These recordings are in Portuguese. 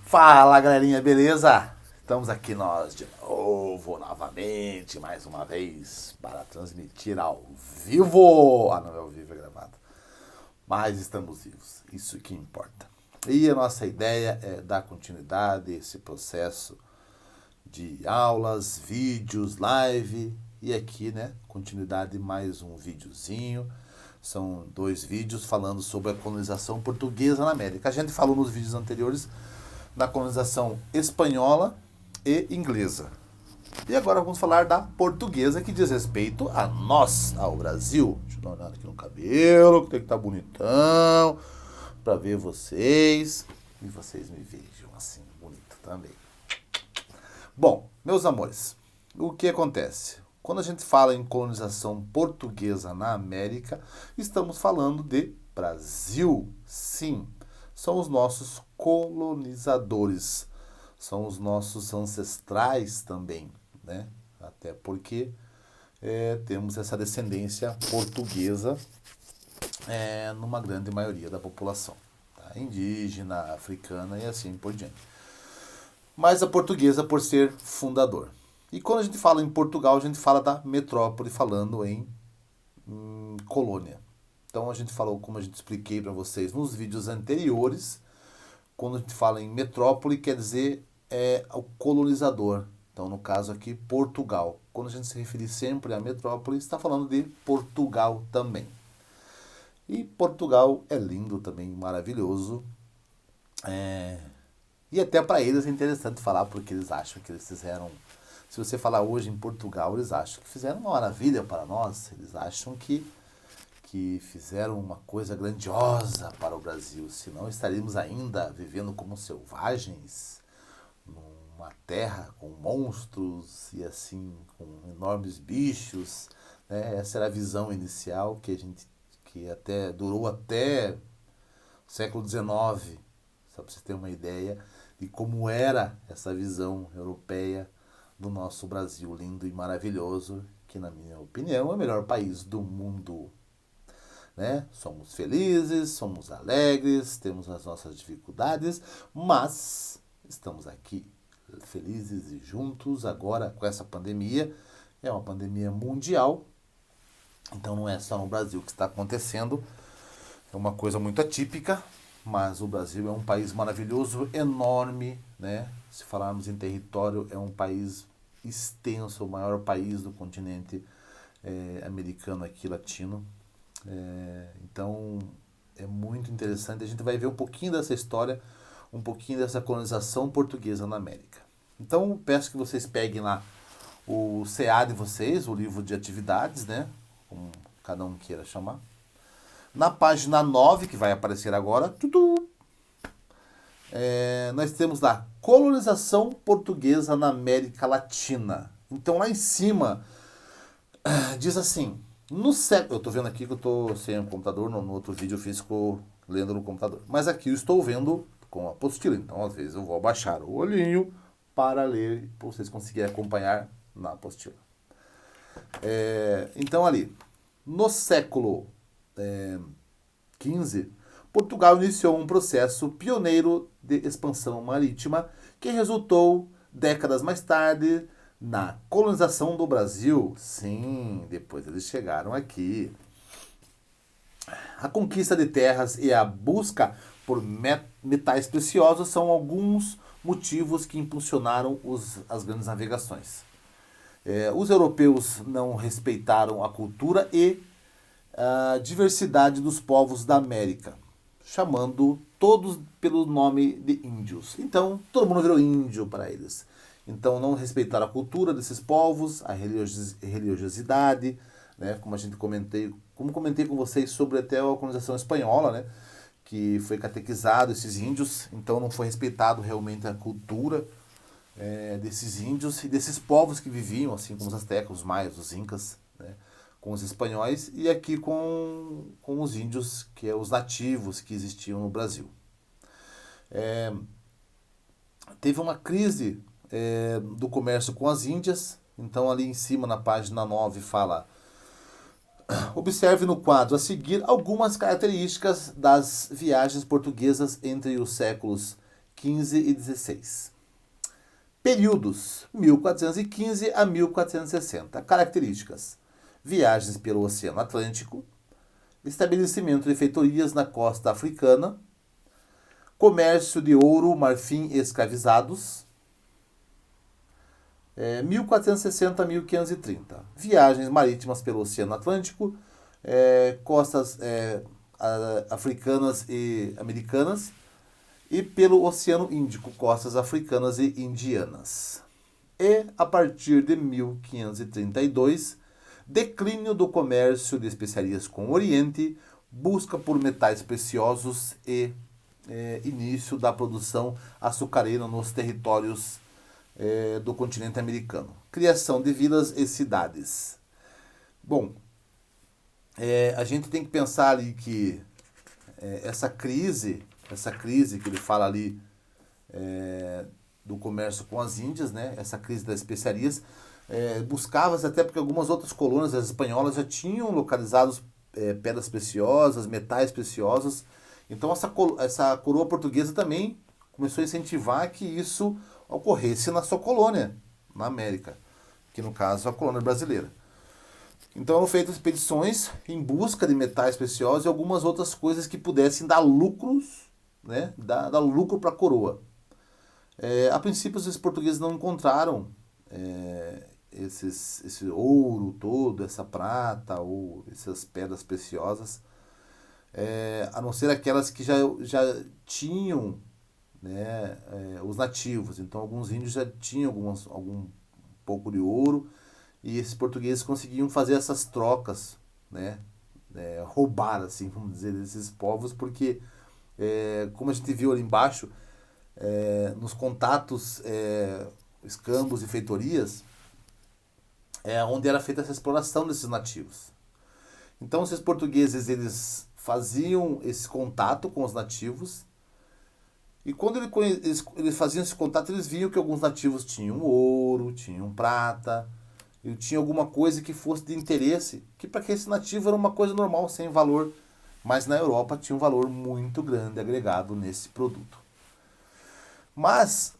Fala, galerinha, beleza? Estamos aqui nós de novo, novamente, mais uma vez, para transmitir ao vivo. Ah, não é ao vivo, é gravado. Mas estamos vivos, isso que importa. E a nossa ideia é dar continuidade a esse processo de aulas, vídeos, live. E aqui, né, continuidade mais um videozinho. São 2 vídeos falando sobre a colonização portuguesa na América. A gente falou nos vídeos anteriores da colonização espanhola e inglesa. E agora vamos falar da portuguesa, que diz respeito a nós, ao Brasil. Deixa eu dar uma olhada aqui no cabelo, que tem que estar bonitão, para ver vocês. E vocês me vejam assim, bonito também. Bom, meus amores, o que acontece? Quando a gente fala em colonização portuguesa na América, estamos falando de Brasil, sim. São os nossos colonizadores, são os nossos ancestrais também, né? Até porque temos essa descendência portuguesa numa grande maioria da população, tá? Indígena, africana e assim por diante. Mas a portuguesa por ser fundador. E quando a gente fala em Portugal, a gente fala da metrópole falando em colônia. Então a gente falou, como a gente expliquei para vocês nos vídeos anteriores, quando a gente fala em metrópole, quer dizer o colonizador. Então, no caso aqui, Portugal. Quando a gente se referir sempre à metrópole, está falando de Portugal também. E Portugal é lindo também, maravilhoso. E até para eles é interessante falar, porque eles acham que eles fizeram... Se você falar hoje em Portugal, eles acham que fizeram uma maravilha para nós. Eles acham que fizeram uma coisa grandiosa para o Brasil, senão estaríamos ainda vivendo como selvagens, numa terra com monstros e assim, com enormes bichos, né? Essa era a visão inicial que até durou até o século XIX, só para você ter uma ideia de como era essa visão europeia do nosso Brasil lindo e maravilhoso, que na minha opinião é o melhor país do mundo. Né? Somos felizes, somos alegres, temos as nossas dificuldades, mas estamos aqui felizes e juntos agora com essa pandemia. É uma pandemia mundial, então não é só no Brasil que está acontecendo, é uma coisa muito atípica, mas o Brasil é um país maravilhoso, enorme, né? Se falarmos em território, é um país extenso, o maior país do continente americano aqui, latino. Então é muito interessante. A gente vai ver um pouquinho dessa história, um pouquinho dessa colonização portuguesa na América. Então peço que vocês peguem lá o CA de vocês, o livro de atividades, né? Como cada um queira chamar. Na página 9, que vai aparecer agora, nós temos lá colonização portuguesa na América Latina. Então lá em cima diz assim: no século... Eu estou vendo aqui que eu estou sem o computador, no outro vídeo eu fiz lendo no computador. Mas aqui eu estou vendo com a apostila, então às vezes eu vou abaixar o olhinho para ler, para vocês conseguirem acompanhar na apostila. Então ali, no século XV, Portugal iniciou um processo pioneiro de expansão marítima que resultou, décadas mais tarde, na colonização do Brasil. Sim, depois eles chegaram aqui. A conquista de terras e a busca por metais preciosos são alguns motivos que impulsionaram as grandes navegações. Os europeus não respeitaram a cultura e a diversidade dos povos da América, chamando todos pelo nome de índios. Então, todo mundo virou índio para eles. Então, não respeitaram a cultura desses povos, a religiosidade, né? Como comentei com vocês sobre até a colonização espanhola, né? Que foi catequizado esses índios, então não foi respeitado realmente a cultura desses índios e desses povos que viviam, assim como os astecas, os maias, os incas, né? Com os espanhóis e aqui com os índios, que é os nativos que existiam no Brasil. Teve uma crise do comércio com as Índias, então ali em cima na página 9 fala Observe no quadro a seguir algumas características das viagens portuguesas entre os séculos XV e XVI. Períodos: 1415 a 1460. Características: viagens pelo Oceano Atlântico, estabelecimento de feitorias na costa africana, comércio de ouro, marfim e escravizados. 1460 a 1530. Viagens marítimas pelo Oceano Atlântico, costas africanas e americanas, e pelo Oceano Índico, costas africanas e indianas. E, a partir de 1532, declínio do comércio de especiarias com o Oriente, busca por metais preciosos e início da produção açucareira nos territórios do continente americano. Criação de vilas e cidades. Bom, a gente tem que pensar ali que essa crise que ele fala ali do comércio com as Índias, né? Essa crise das especiarias, buscava-se até porque algumas outras colônias, as espanholas, já tinham localizados pedras preciosas, metais preciosos. Então essa coroa portuguesa também começou a incentivar que isso ocorresse na sua colônia, na América, que no caso é a colônia brasileira. Então eram feitas expedições em busca de metais preciosos e algumas outras coisas que pudessem dar lucros, né? Dar lucro para a coroa. A princípio, os portugueses não encontraram esse ouro todo, essa prata ou essas pedras preciosas, a não ser aquelas que já tinham, né, os nativos. Então, alguns índios já tinham algum pouco de ouro e esses portugueses conseguiam fazer essas trocas, né, roubar, assim, vamos dizer, desses povos, porque, como a gente viu ali embaixo, nos contatos, escambos e feitorias, onde era feita essa exploração desses nativos. Então, esses portugueses, eles faziam esse contato com os nativos, e quando eles faziam esse contato, eles viam que alguns nativos tinham ouro, tinham prata, e tinha alguma coisa que fosse de interesse, que para que esse nativo era uma coisa normal, sem valor, mas na Europa tinha um valor muito grande agregado nesse produto. Mas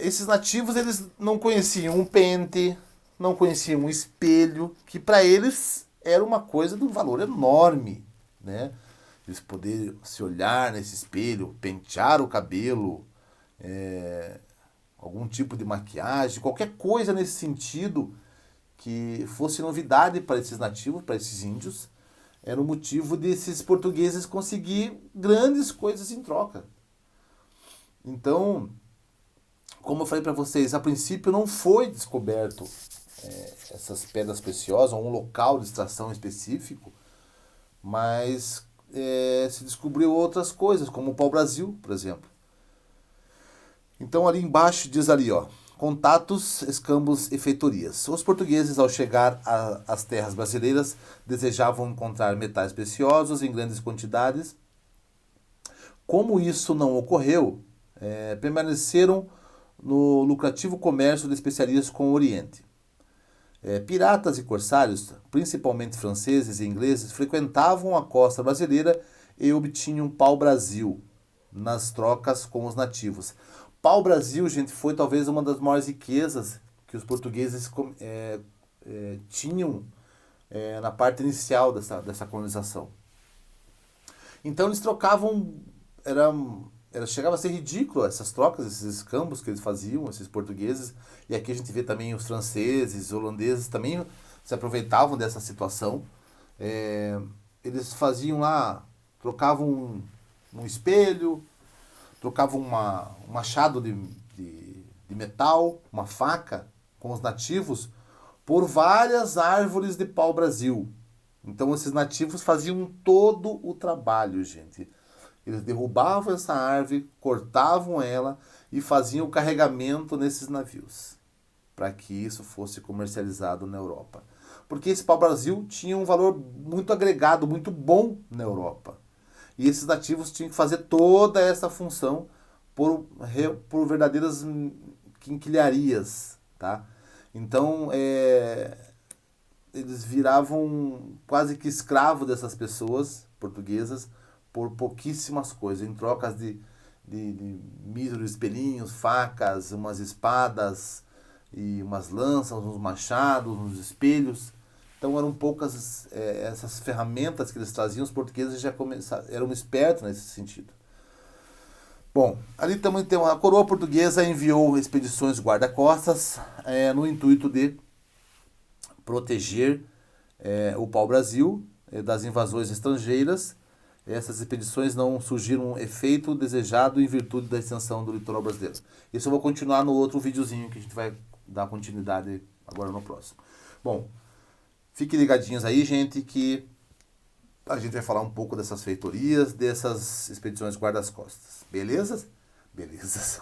esses nativos, eles não conheciam um pente, não conheciam um espelho, que para eles era uma coisa de um valor enorme, né? Eles poderem se olhar nesse espelho, pentear o cabelo, algum tipo de maquiagem, qualquer coisa nesse sentido que fosse novidade para esses nativos, para esses índios, era o motivo desses portugueses conseguir grandes coisas em troca. Então, como eu falei para vocês, a princípio não foi descoberto essas pedras preciosas, ou um local de extração específico, mas se descobriu outras coisas, como o pau-brasil, por exemplo. Então ali embaixo diz ali, ó, contatos, escambos e feitorias. Os portugueses, ao chegar às terras brasileiras, desejavam encontrar metais preciosos em grandes quantidades. Como isso não ocorreu, permaneceram no lucrativo comércio de especiarias com o Oriente. Piratas e corsários, principalmente franceses e ingleses, frequentavam a costa brasileira e obtinham pau-brasil nas trocas com os nativos. Pau-brasil, gente, foi talvez uma das maiores riquezas que os portugueses tinham na parte inicial dessa colonização. Então eles trocavam, chegava a ser ridículo essas trocas, esses escambos que eles faziam, esses portugueses, e aqui a gente vê também os franceses, os holandeses também se aproveitavam dessa situação. Eles faziam lá, trocavam um espelho, trocavam um machado de metal, uma faca com os nativos, por várias árvores de pau-brasil. Então esses nativos faziam todo o trabalho, gente. Eles derrubavam essa árvore, cortavam ela e faziam o carregamento nesses navios, para que isso fosse comercializado na Europa. Porque esse pau-brasil tinha um valor muito agregado, muito bom na Europa. E esses nativos tinham que fazer toda essa função por verdadeiras quinquilharias, tá? Então, eles viravam quase que escravo dessas pessoas portuguesas por pouquíssimas coisas, em trocas de míseros espelhinhos, facas, umas espadas e umas lanças, uns machados, uns espelhos. Então eram poucas essas ferramentas que eles traziam, os portugueses já eram espertos nesse sentido. Bom, ali também tem a coroa portuguesa enviou expedições guarda-costas no intuito de proteger o pau-brasil das invasões estrangeiras. Essas expedições não surgiram um efeito desejado em virtude da extensão do litoral brasileiro. Isso eu vou continuar no outro videozinho que a gente vai dar continuidade agora no próximo. Bom, fiquem ligadinhos aí, gente, que a gente vai falar um pouco dessas feitorias, dessas expedições guarda-costas. Beleza? Beleza.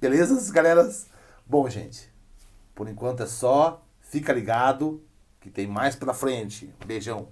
Belezas, galeras? Bom, gente, por enquanto é só. Fica ligado que tem mais pela frente. Beijão.